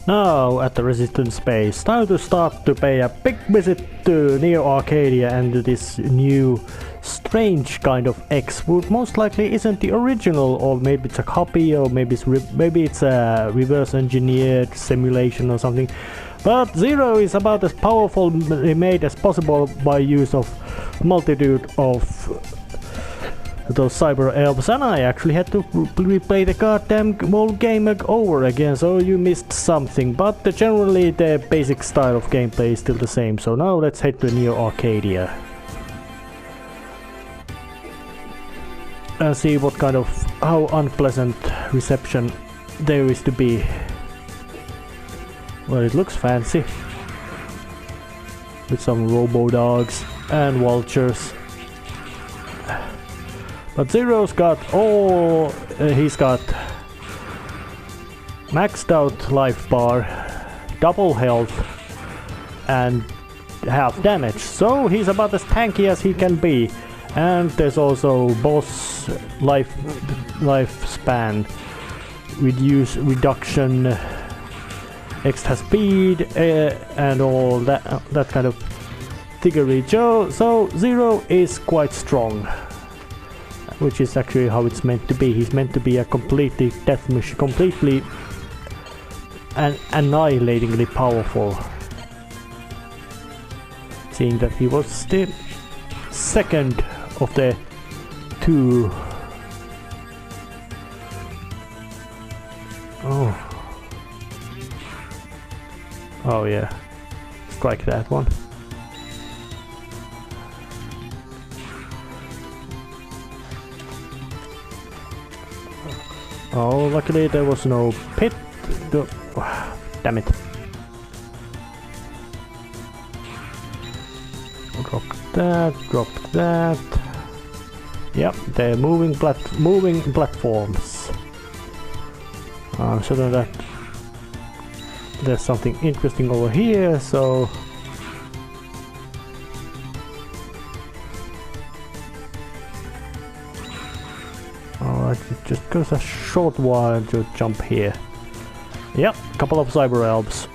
Now at the Resistance base, time to start to pay a big visit to Neo Arcadia and to this new strange kind of X, which most likely isn't the original, or maybe it's a copy, or maybe it's a reverse engineered simulation or something. But Zero is about as powerfully made as possible by use of multitude of those cyber elves, and I actually had to replay the goddamn whole game over again, so you missed something, but generally the basic style of gameplay is still the same. So now let's head to Neo Arcadia and see what kind of, how unpleasant reception there is to be. Well, it looks fancy with some robo dogs and vultures. But Zero's got all, he's got maxed out life bar, double health and half damage, so he's about as tanky as he can be. And there's also boss lifespan reduction, extra speed, and all that kind of thiggery. So Zero is quite strong, which is actually how it's meant to be. He's meant to be a completely death machine, completely and annihilatingly powerful. Seeing that he was the second of the two. Oh yeah, strike that one. Oh, luckily there was no pit. Damn it. Drop that. Yep, they're moving platforms. I'm certain that there's something interesting over here, so alright, it just goes a short while to jump here. Yep, a couple of cyber elves.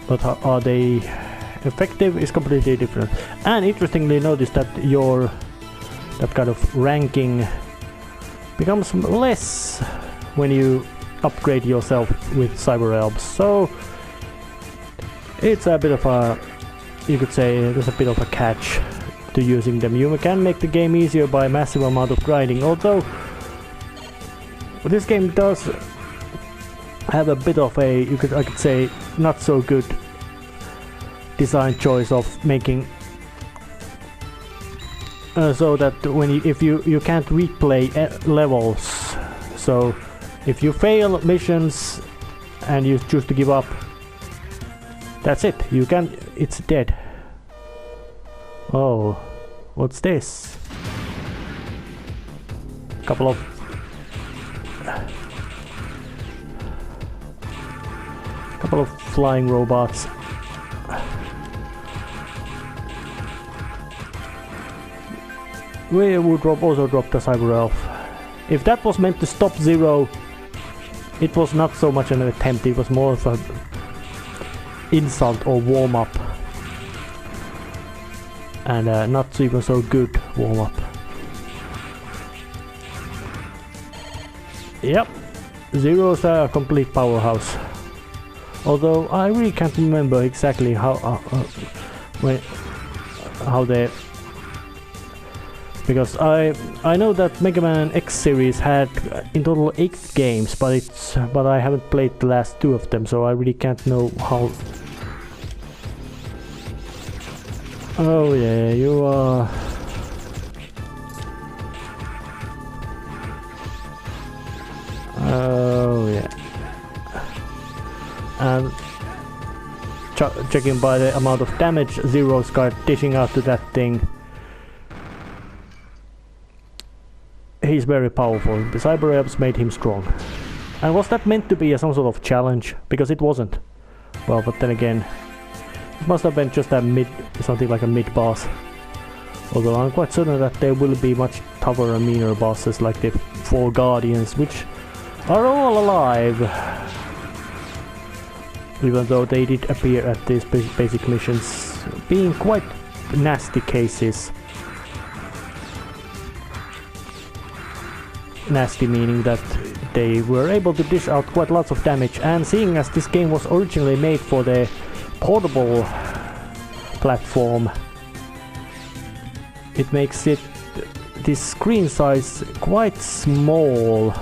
But are they effective is completely different. And interestingly, notice that that kind of ranking becomes less when you upgrade yourself with cyber elves. So it's a bit of a, you could say there's a bit of a catch to using them. You can make the game easier by a massive amount of grinding, although this game does have a bit of a, I could say, not so good design choice of making so that when if you can't replay levels. So if you fail missions and you choose to give up, that's it. It's dead. Oh, what's this? Couple of flying robots. We would also drop the cyber elf. If that was meant to stop Zero, it was not so much an attempt, it was more of an insult or warm-up. And not even so good warm-up. Yep, Zero's a complete powerhouse. Although I really can't remember exactly how they... Because I know that Megaman X series had in total 8 games, but I haven't played the last 2 of them, so I really can't know how. Oh yeah, you are. Oh yeah. And checking by the amount of damage Zero's got dishing out to that thing. He's very powerful. The cyber elves made him strong. And was that meant to be some sort of challenge? Because it wasn't. Well, but then again, it must have been just a something like a mid-boss. Although I'm quite certain that there will be much tougher and meaner bosses like the 4 guardians, which are all alive. even though they did appear at these basic missions, being quite nasty cases. Nasty meaning that they were able to dish out quite lots of damage, and seeing as this game was originally made for the portable platform, it makes this screen size quite small.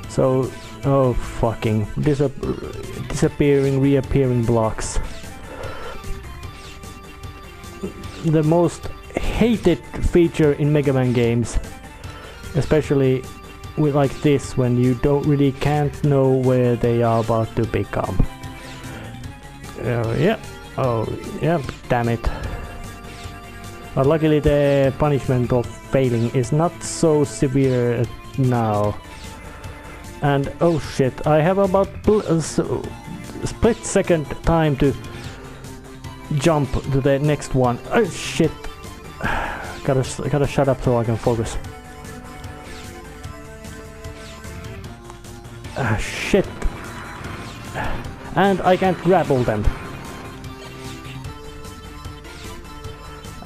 So, oh fucking disappearing, reappearing blocks. The most hated feature in Megaman games, especially with like this, when you can't know where they are about to become. Yeah. Oh, yeah, damn it. But luckily the punishment of failing is not so severe now. And oh shit, I have about split second time to jump to the next one. Oh shit. Gotta shut up so I can focus. Shit. And I can't grapple them.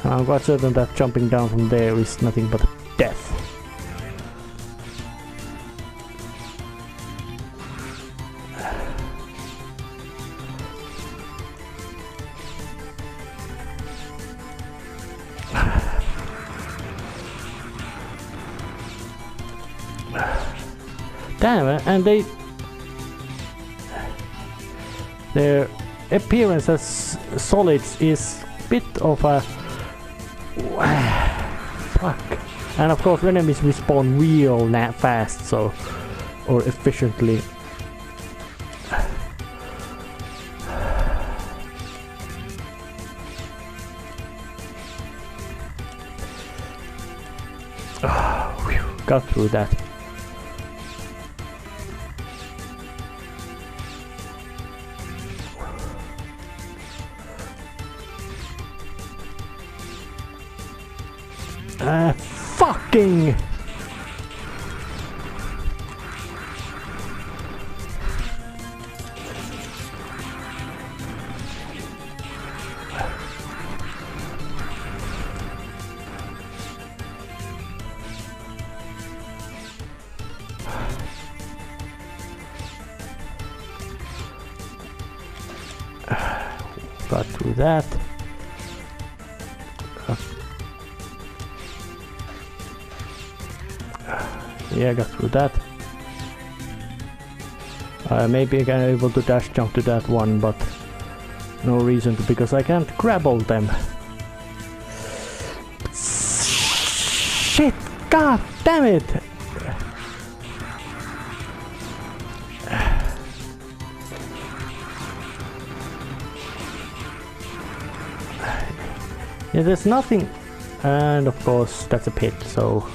I'm quite certain that jumping down from there is nothing but death. Damn, and their appearance as solids is a bit of a fuck. And of course enemies respawn real fast, so, or efficiently. Got through that. Fucking! Got through that. Yeah, got through that. Maybe I can able to dash jump to that one, but no reason to, because I can't grapple them. Shit! God damn it! Yeah, there's nothing, and of course that's a pit, so.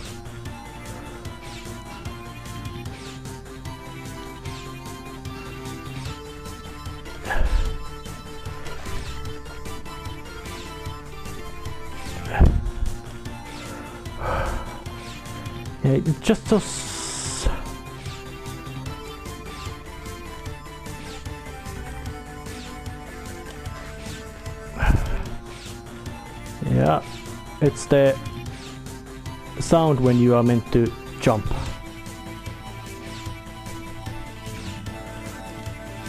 Yeah, just so. Yeah, it's the sound when you are meant to jump.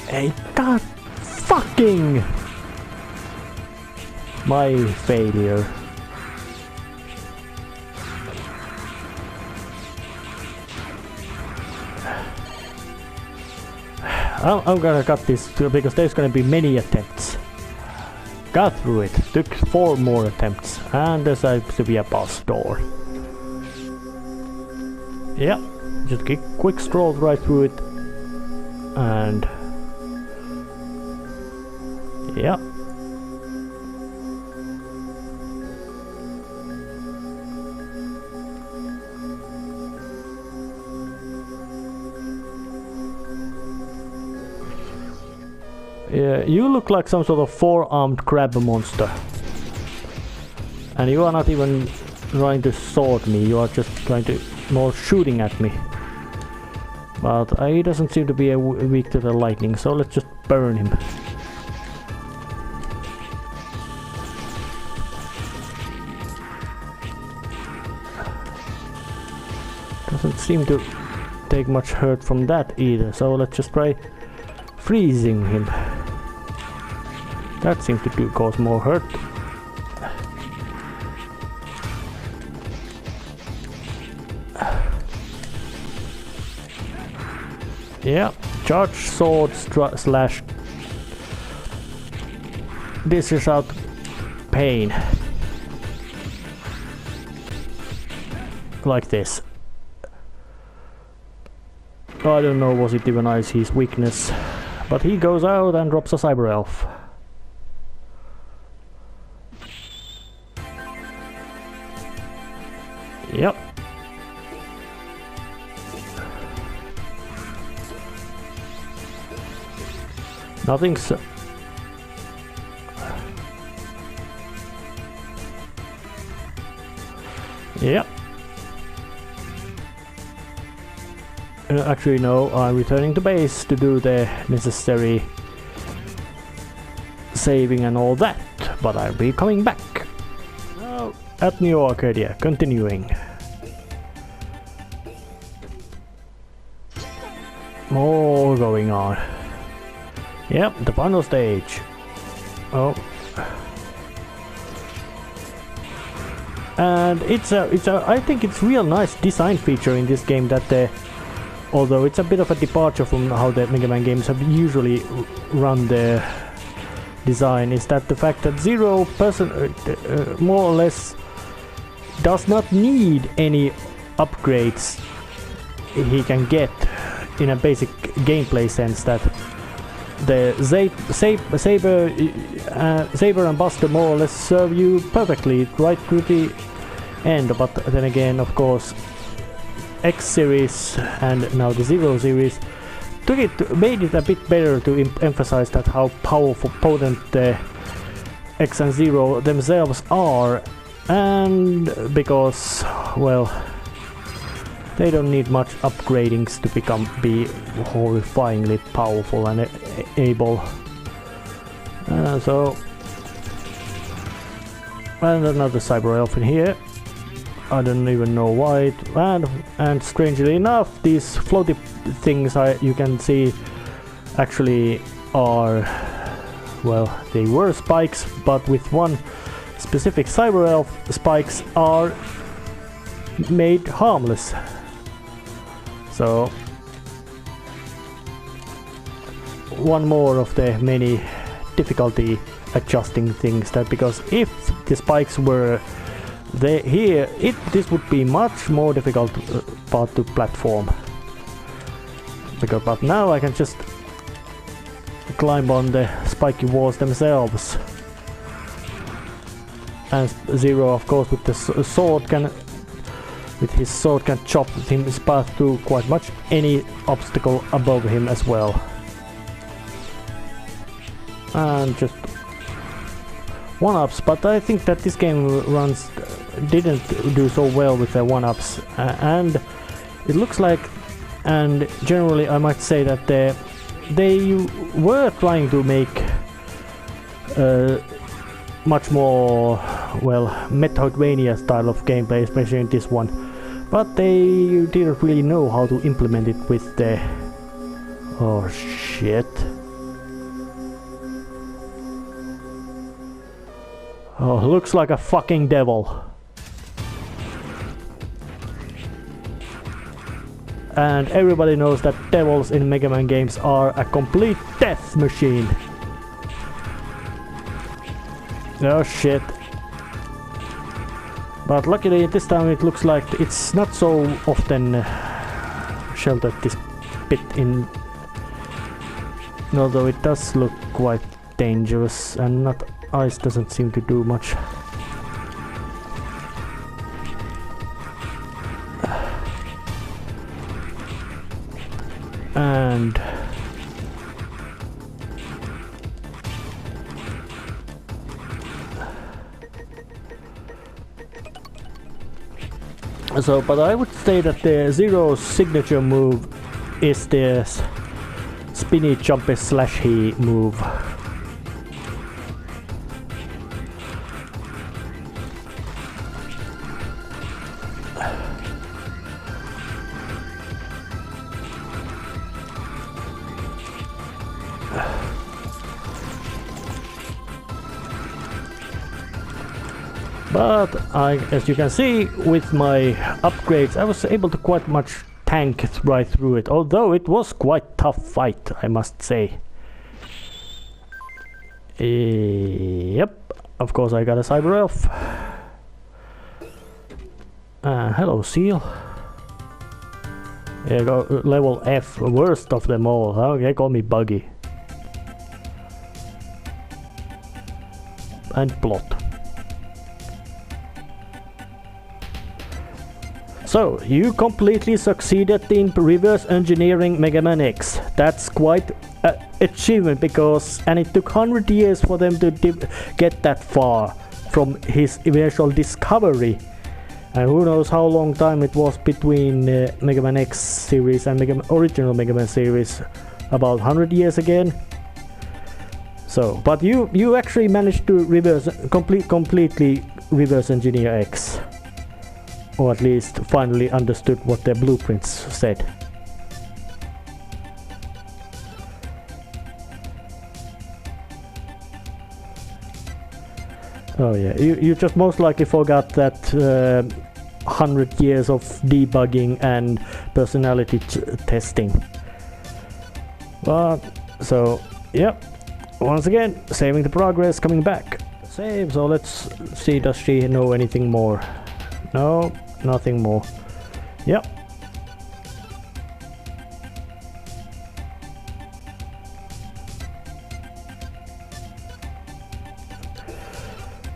Hey, god fucking! My failure. I'm gonna cut this because there's gonna be many attempts. Got through it. Took 4 more attempts, and there's to be a boss door. Yeah, just quick stroll right through it, and yeah. Yeah, you look like some sort of 4-armed crab monster. And you are not even trying to sword me, you are just trying to more shooting at me. But he doesn't seem to be weak to the lightning, so let's just burn him. Doesn't seem to take much hurt from that either, so let's just try freezing him. That seems to cause more hurt. Yeah, charge sword slash dishes out pain. Like this. I don't know, was it even his weakness, but he goes out and drops a cyber elf. Yep. Nothing's... Yep. Actually no, I'm returning to base to do the necessary saving and all that, but I'll be coming back. Now at New Arcadia, continuing. More going on. Yep, the final stage. Oh. And I think it's real nice design feature in this game that although it's a bit of a departure from how the Mega Man games have usually run their design, is that the fact that Zero more or less does not need any upgrades he can get in a basic gameplay sense, that the Saber and Buster more or less serve you perfectly right to the end, but then again, of course, X series and now the Zero series made it a bit better to emphasize that how powerful, potent the X and Zero themselves are, and because, well, they don't need much upgradings to be horrifyingly powerful and able. So, and another cyber elf in here. I don't even know why. And strangely enough, these floaty things you can see actually are, well, they were spikes, but with one specific cyber elf, spikes are made harmless. So, one more of the many difficulty adjusting things, that because if the spikes were here, this would be much more difficult part to platform. But now I can just climb on the spiky walls themselves. And Zero, of course, with the sword his sword can chop his path through quite much any obstacle above him as well. And just one-ups, but I think that this game didn't do so well with the one-ups, and it looks like, and generally I might say that they were trying to make much more, well, Metroidvania style of gameplay, especially in this one, but they didn't really know how to implement it with the... Oh shit. Oh, looks like a fucking devil. And everybody knows that devils in Mega Man games are a complete death machine. Oh shit. But luckily this time it looks like it's not so often sheltered, this pit in... Although it does look quite dangerous, and ice doesn't seem to do much. And so, but I would say that the Zero's signature move is the spinny jumpy slash he move. But as you can see, with my upgrades, I was able to quite much tank right through it, although it was quite tough fight, I must say. Yep, of course I got a cyber elf. Hello, seal. Yeah, go level F, worst of them all. Okay, call me Buggy. And plot. So, you completely succeeded in reverse engineering Megaman X. That's quite an achievement and it took 100 years for them to get that far from his eventual discovery. And who knows how long time it was between Megaman X series and original Megaman series. About 100 years again. So, but you actually managed to completely reverse engineer X. Or at least finally understood what their blueprints said. Oh yeah, you just most likely forgot that 100 years of debugging and personality testing. But, so, yep, once again, saving the progress, coming back. Save, so let's see, does she know anything more? No. Nothing more. Yep.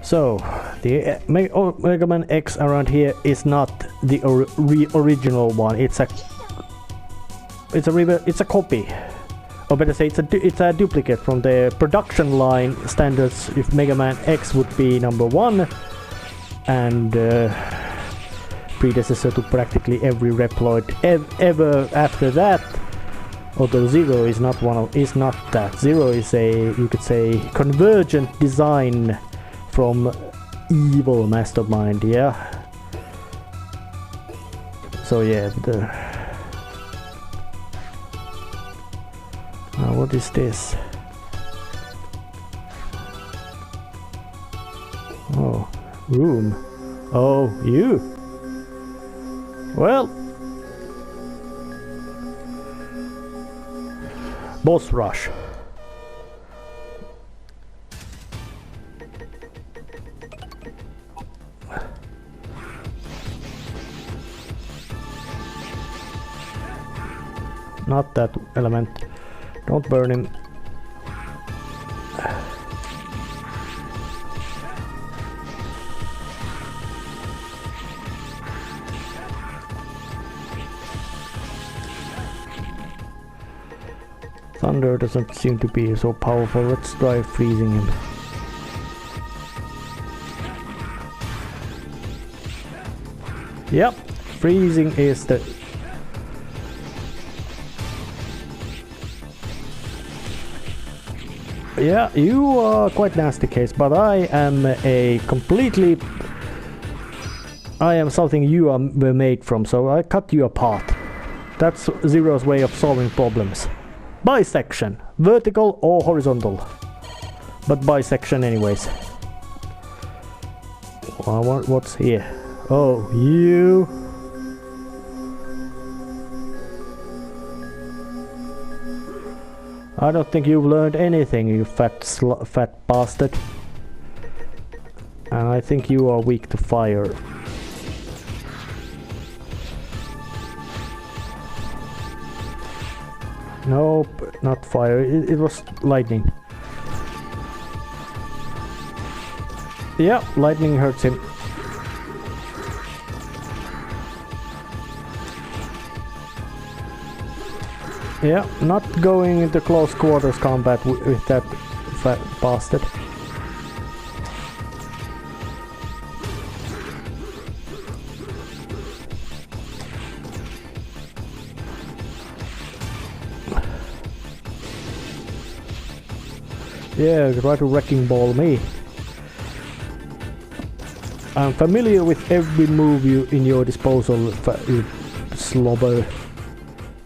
So the Megaman X around here is not the original one. It's a copy. Or better say, it's a duplicate from the production line standards. If Megaman X would be number 1 and predecessor to practically every Reploid ever after that. Although Zero is not that. Zero is you could say, convergent design from evil mastermind, yeah. So yeah, now what is this? Oh, room. Oh, you. Well, boss rush. Not that element. Don't burn him. Thunder doesn't seem to be so powerful. Let's try freezing him. Yep, freezing is the... Yeah, you are quite nasty case, but I am something you were made from, so I cut you apart. That's Zero's way of solving problems. Bisection, vertical or horizontal, but bisection anyways. What's here? Oh, you. I don't think you've learned anything, you fat bastard. And I think you are weak to fire. Nope, not fire. It was lightning. Yeah, lightning hurts him. Yeah, not going into close quarters combat with that fat bastard. Yeah, try to wrecking ball me. I'm familiar with every move in your disposal, you slobber.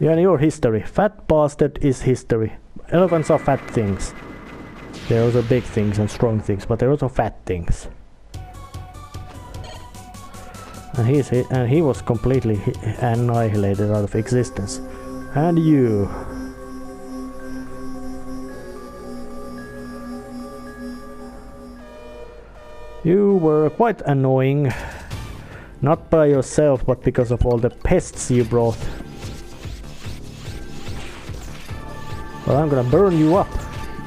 Yeah, and your history. Fat bastard is history. Elephants are fat things. They're also big things and strong things, but they're also fat things. And he was completely annihilated out of existence. And you. You were quite annoying. Not by yourself, but because of all the pests you brought. Well, I'm gonna burn you up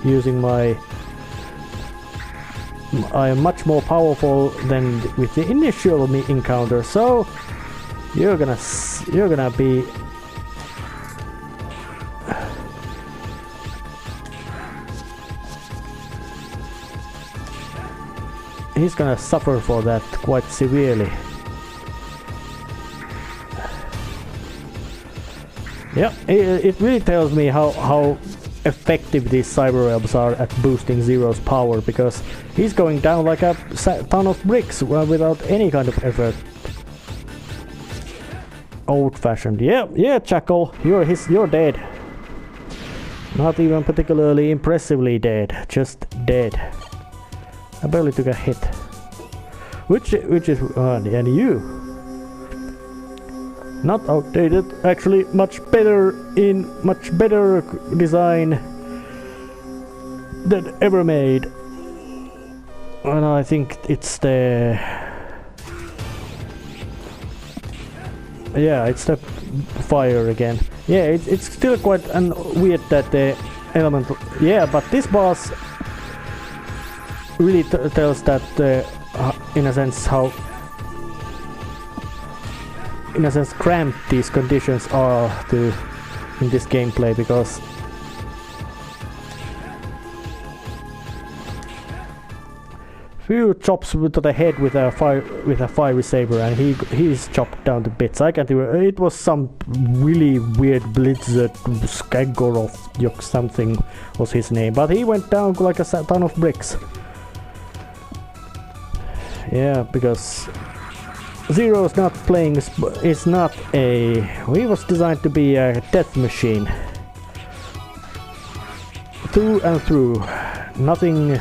using my... I am much more powerful than with the initial encounter, so you're gonna be... He's gonna suffer for that quite severely. Yeah, it really tells me how effective these cyber elves are at boosting Zero's power, because he's going down like a ton of bricks without any kind of effort. Old-fashioned. Yeah, Chuckle, you're dead. Not even particularly impressively dead, just dead. I barely took a hit. Which is and you. Not outdated, actually much better design than ever made. And I think it's the... Yeah, it's the fire again. Yeah, it's still quite weird that the element... Yeah, but this boss really tells that, in a sense, how... in a sense, cramped these conditions are in this gameplay, because few chops to the head with a fiery saber, and he's chopped down to bits. I can't even. It was some really weird Blizzard Skagorov something was his name, but he went down like a ton of bricks. Yeah, because Zero's not playing. Is not a. He was designed to be a death machine. Through and through, nothing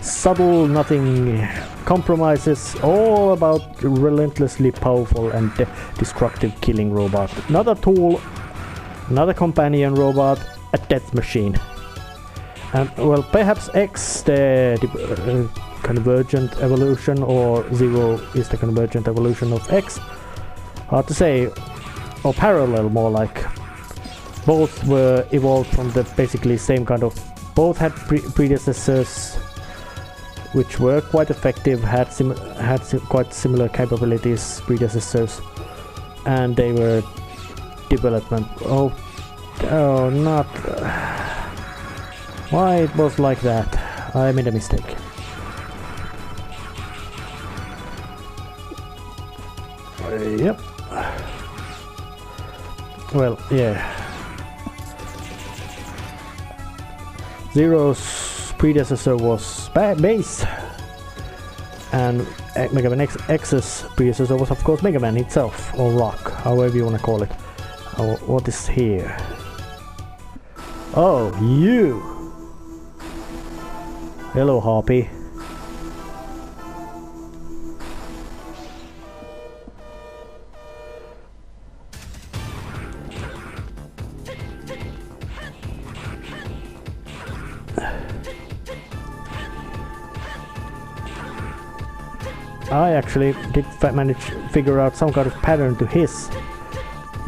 subtle, nothing compromises, all about relentlessly powerful and destructive killing robot. Not a tool, not a companion robot, a death machine. And well, perhaps X, the convergent evolution, or Zero is the convergent evolution of X. Hard to say, or parallel more like. Both were evolved from the basically same kind of. Both had predecessors, which were quite effective, had quite similar capabilities, predecessors, and they were development. Oh, not. Why it was like that? I made a mistake. Yep. Well, yeah. Zero's predecessor was base, and Megaman X's predecessor was of course Megaman itself, or Rock, however you want to call it. What is here? Oh, you! Hello, Harpy. I actually did manage to figure out some kind of pattern to his.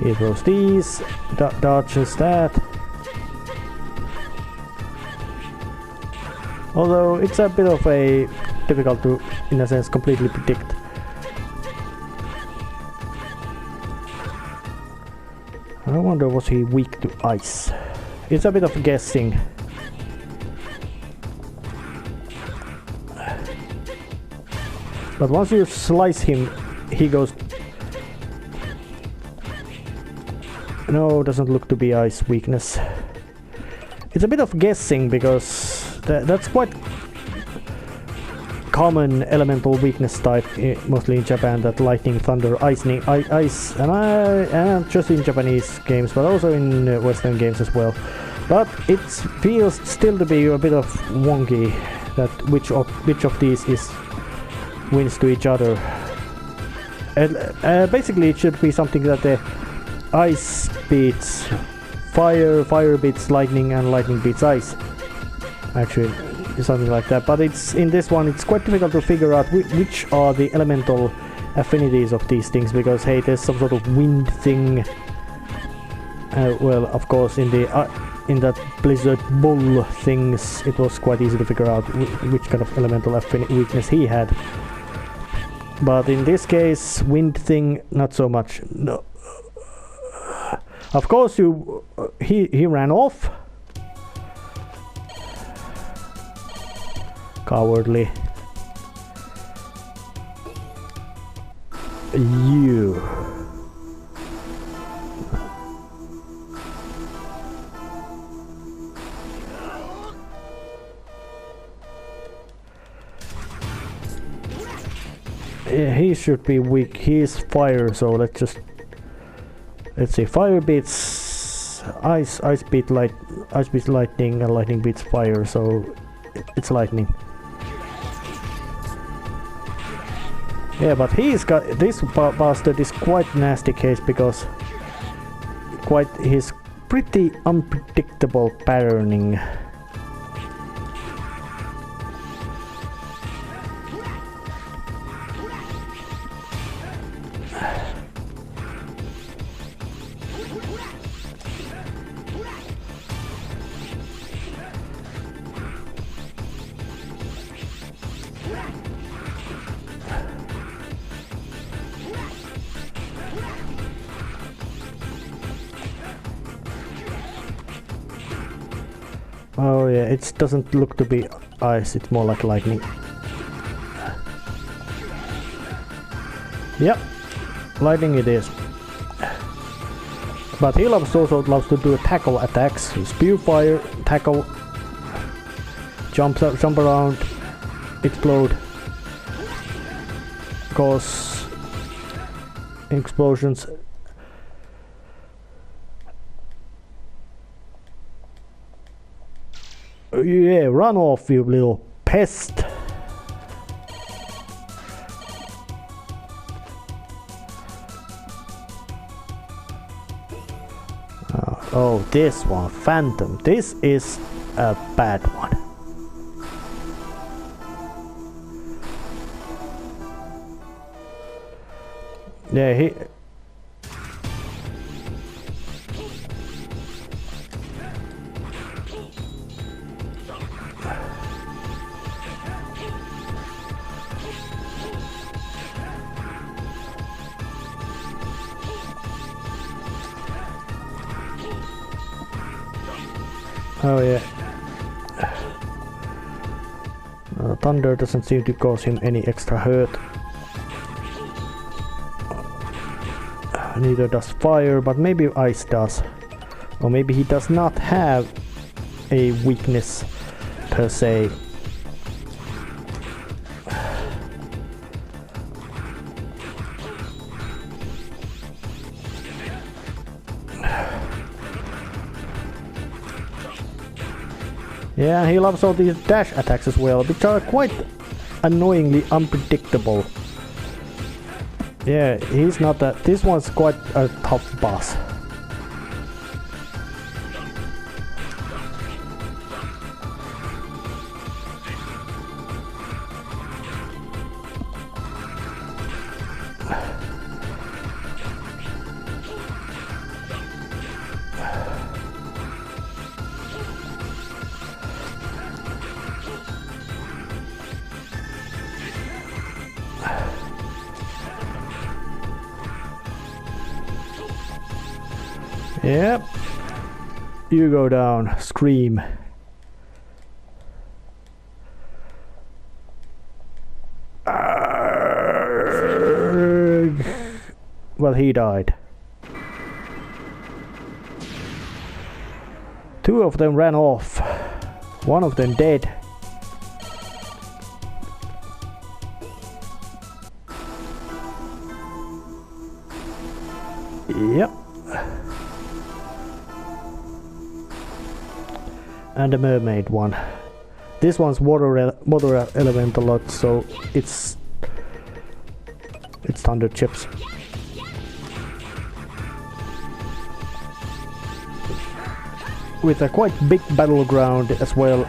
He throws these, dodges that. Although it's a bit of a difficult to, in a sense, completely predict. I wonder, was he weak to ice? It's a bit of guessing. But once you slice him, he goes... No, doesn't look to be ice weakness. It's a bit of guessing, because That's quite common elemental weakness type, mostly in Japan, that lightning, thunder, ice, and just in Japanese games, but also in Western games as well. But it feels still to be a bit of wonky, that which of these wins to each other. And basically it should be something that the ice beats fire, fire beats lightning, and lightning beats ice. Actually, something like that. But in this one it's quite difficult to figure out which are the elemental affinities of these things, because hey, there's some sort of wind thing. Well, of course, in that blizzard bull things, it was quite easy to figure out which kind of elemental weakness he had. But in this case, wind thing, not so much. No. Of course, he ran off. Cowardly. You. Yeah, he should be weak. He is fire, so let's see. Fire beats ice, ice beats lightning, and lightning beats fire, so it's lightning. Yeah, but he's got this bastard is quite nasty case, because he's pretty unpredictable patterning. Oh yeah, it doesn't look to be ice, it's more like lightning. Yep, lightning it is. But he also loves to do tackle attacks. Spew fire, tackle, jump around, explode, cause explosions. Yeah, run off, you little pest! Oh, this one, Phantom. This is a bad one. Yeah, he... Oh yeah. Thunder doesn't seem to cause him any extra hurt. Neither does fire, but maybe ice does. Or maybe he does not have a weakness per se. Yeah, he loves all these dash attacks as well, which are quite annoyingly unpredictable. Yeah, he's not that. This one's quite a tough boss. Yep. You go down. Scream. Well, he died. Two of them ran off. One of them dead. Yep. And the mermaid one. This one's water element a lot, so it's thunder chips. With a quite big battleground as well.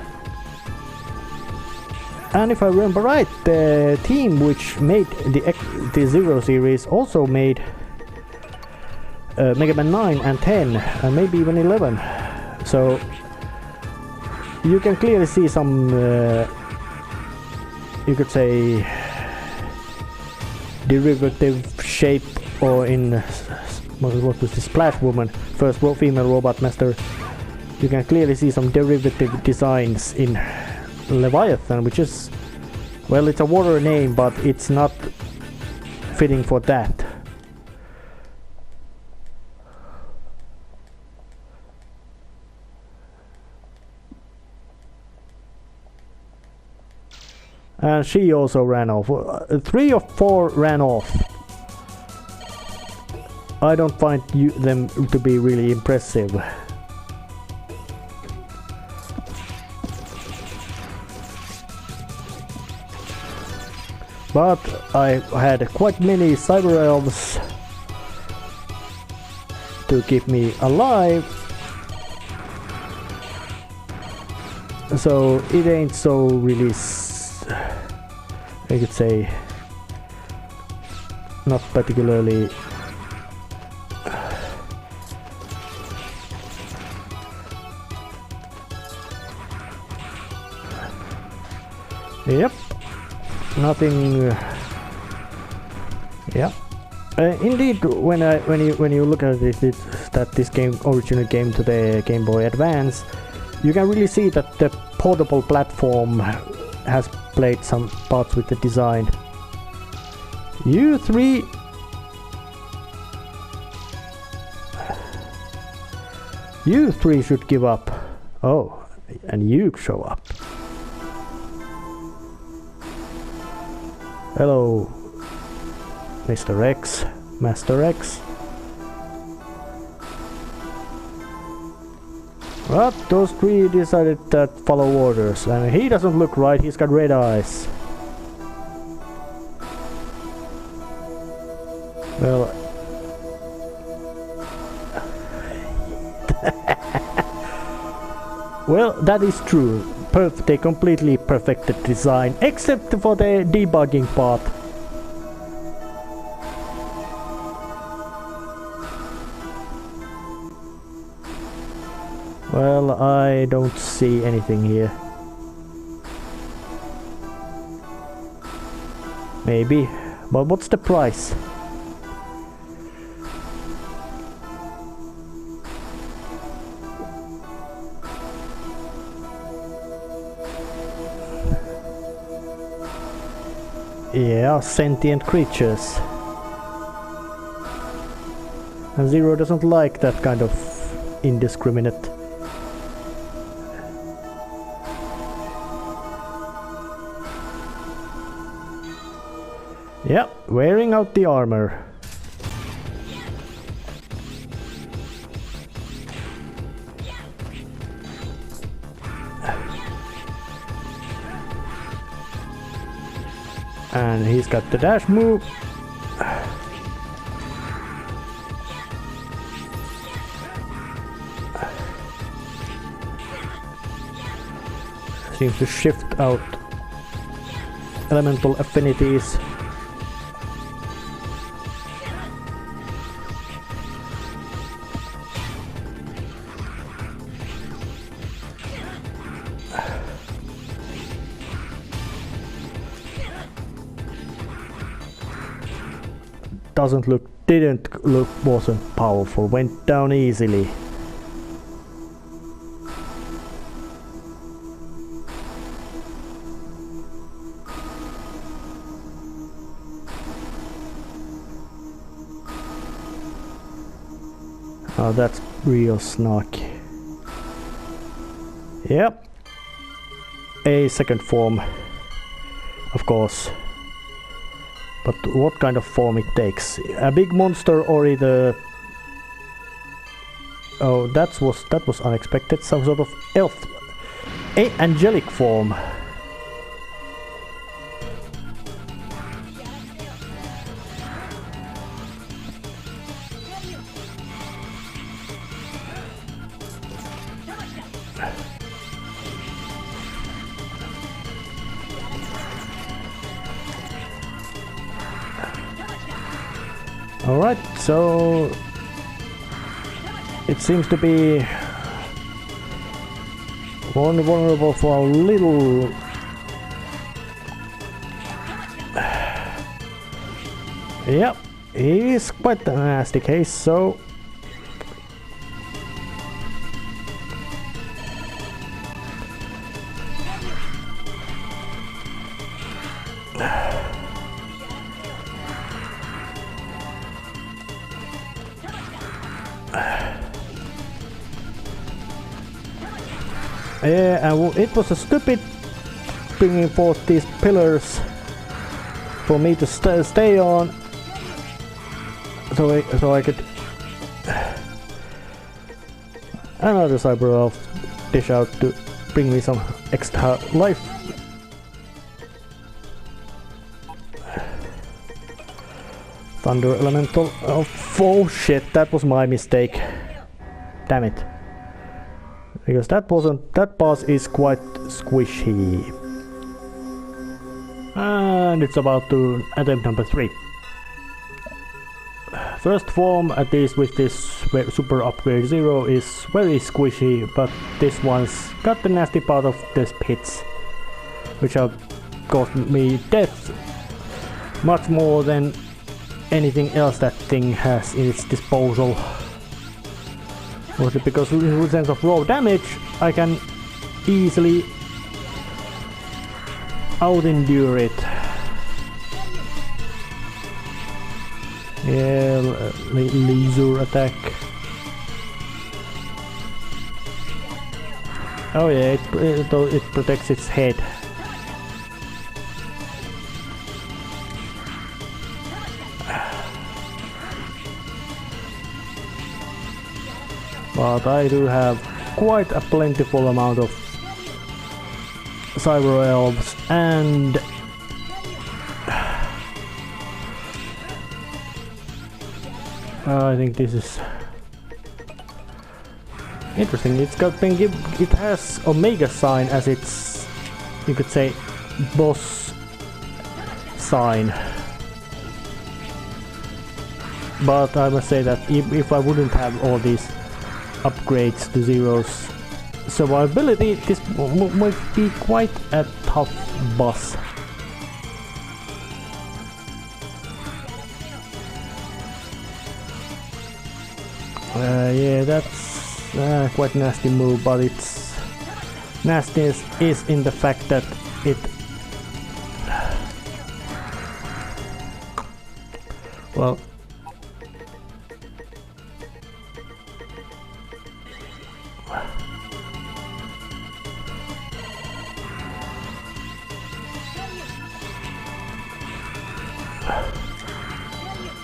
And if I remember right, the team which made the Zero series also made Megaman 9 and 10 and maybe even 11. So you can clearly see some, you could say, derivative shape, or in what was this Splash Woman, first female robot master. You can clearly see some derivative designs in Leviathan, which is, well, it's a water name, but it's not fitting for that. And she also ran off. 3 or 4 ran off. I don't find them to be really impressive. But I had quite many cyber elves to keep me alive. So it ain't so really, I could say, not particularly yep, nothing. Yeah, indeed. When you look at it, that this game originally came to the Game Boy Advance, you can really see that the portable platform has played some parts with the design. You three should give up. Oh, and you show up. Hello, Mr. X, Master X. But those three decided to follow orders, and he doesn't look right, he's got red eyes. Well... well, that is true. They completely perfected design, except for the debugging part. Well, I don't see anything here. Maybe, but what's the price? Yeah, sentient creatures. And Zero doesn't like that kind of indiscriminate. Yeah, wearing out the armor. And he's got the dash move. Seems to shift out elemental affinities. Didn't look, wasn't powerful, went down easily. Oh, that's real snarky. Yep. a second form, of course. But what kind of form it takes? A big monster or either... Oh, that was unexpected. Some sort of elf, angelic form. Alright, so it seems to be vulnerable for a little... Yep, he is quite a nasty case, so... Yeah, and it was a stupid bringing forth these pillars for me to stay on, so I could another cyber elf dish out to bring me some extra life. Thunder elemental. Oh shit, that was my mistake. Damn it. Because that boss is quite squishy. And it's about to attempt number 3. First form, at least with this super upgrade 0, is very squishy, but this one's got the nasty part of the pits, which have cost me death much more than anything else that thing has in its disposal. Mostly because in sense of raw damage, I can easily out-endure it. Yeah, laser attack. Oh yeah, it protects its head. But I do have quite a plentiful amount of cyber elves, and I think this is interesting. It has Omega sign as its, you could say, boss sign. But I must say that if I wouldn't have all these upgrades to Zero's survivability, this might be quite a tough boss. Yeah, that's quite nasty move, but its nastiness is in the fact that it... Well...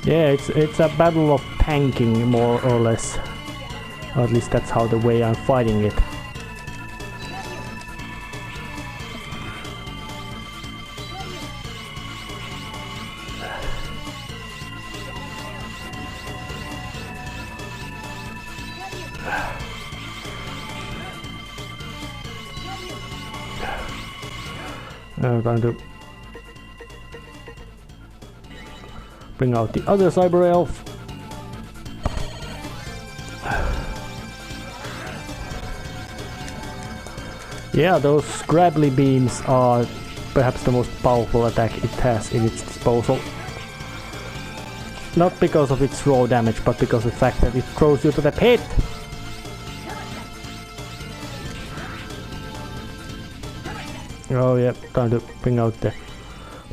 Yeah, it's a battle of tanking, more or less. Or at least that's how the way I'm fighting it. Trying to bring out the other cyber elf. Yeah, those grabbly beams are perhaps the most powerful attack it has in its disposal. Not because of its raw damage, but because of the fact that it throws you to the pit. Oh yeah, time to bring out the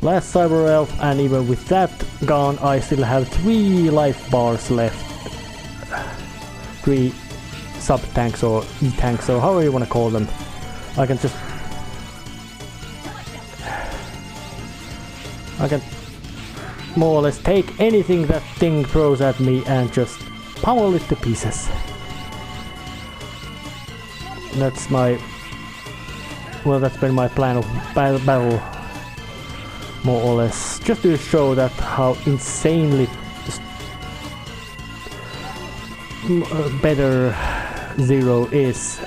last cyber elf, and even with that gone, I still have 3 life bars left. 3 sub-tanks or E-tanks, or however you want to call them. I can just I can more or less take anything that thing throws at me and just pummel it to pieces. That's my... well, that's been my plan of battle, more or less, just to show that how insanely better Zero is.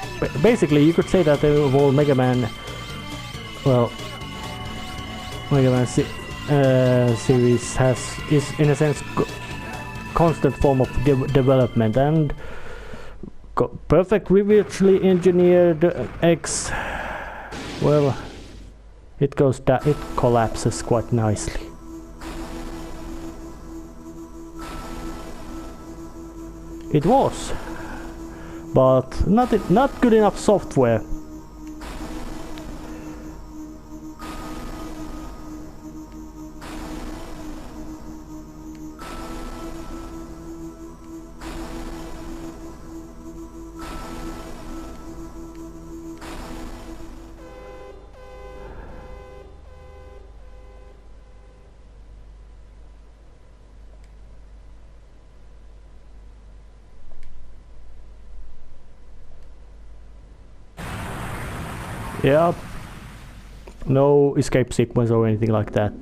Basically, you could say that the whole Megaman, well, Megaman series is in a sense constant form of development, and perfect virtually engineered X, well, it collapses quite nicely. It was, but not good enough software. Yeah, no escape sequence or anything like that.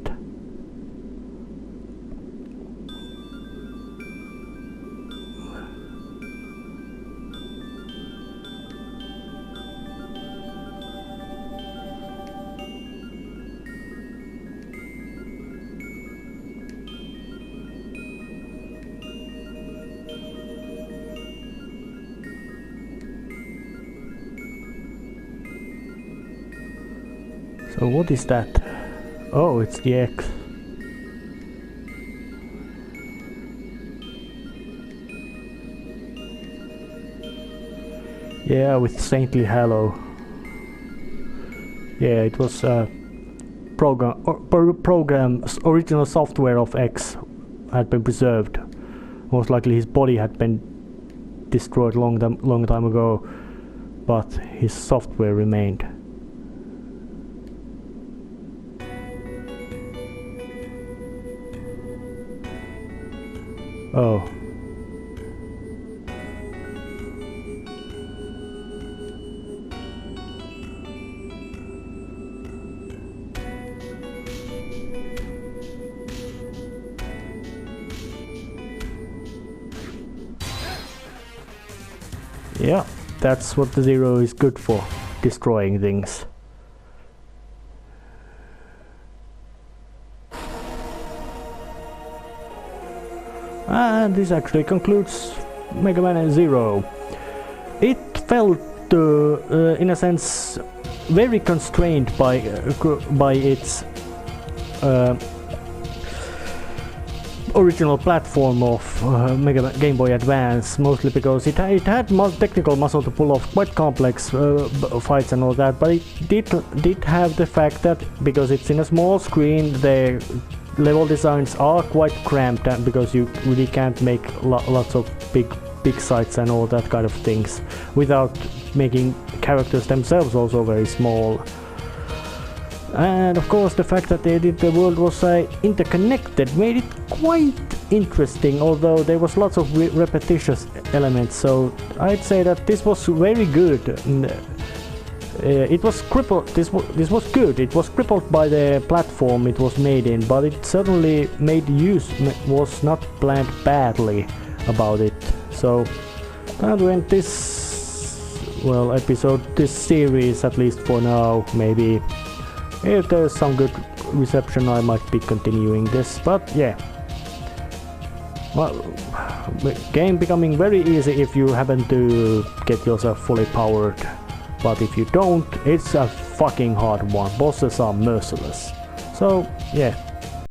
So what is that? Oh, it's the X. Yeah, with Saintly Hallow. Yeah, it was program's original software of X had been preserved. Most likely his body had been destroyed long time ago, but his software remained. Oh. Yeah, that's what the Zero is good for, destroying things. And this actually concludes Megaman Zero. It felt, in a sense, very constrained by its original platform of Game Boy Advance, mostly because it had technical muscle to pull off quite complex fights and all that, but it did have the fact that because it's in a small screen, the level designs are quite cramped, and because you really can't make lots of big sites and all that kind of things without making characters themselves also very small. And of course the fact that the world was interconnected made it quite interesting, although there was lots of repetitious elements, so I'd say that this was very good. It was crippled. This was good. It was crippled by the platform it was made in, but it certainly was not planned badly about it. So that went this episode, this series, at least for now. Maybe if there's some good reception, I might be continuing this. But yeah, well, game becoming very easy if you happen to get yourself fully powered. But if you don't, it's a fucking hard one. Bosses are merciless. So yeah,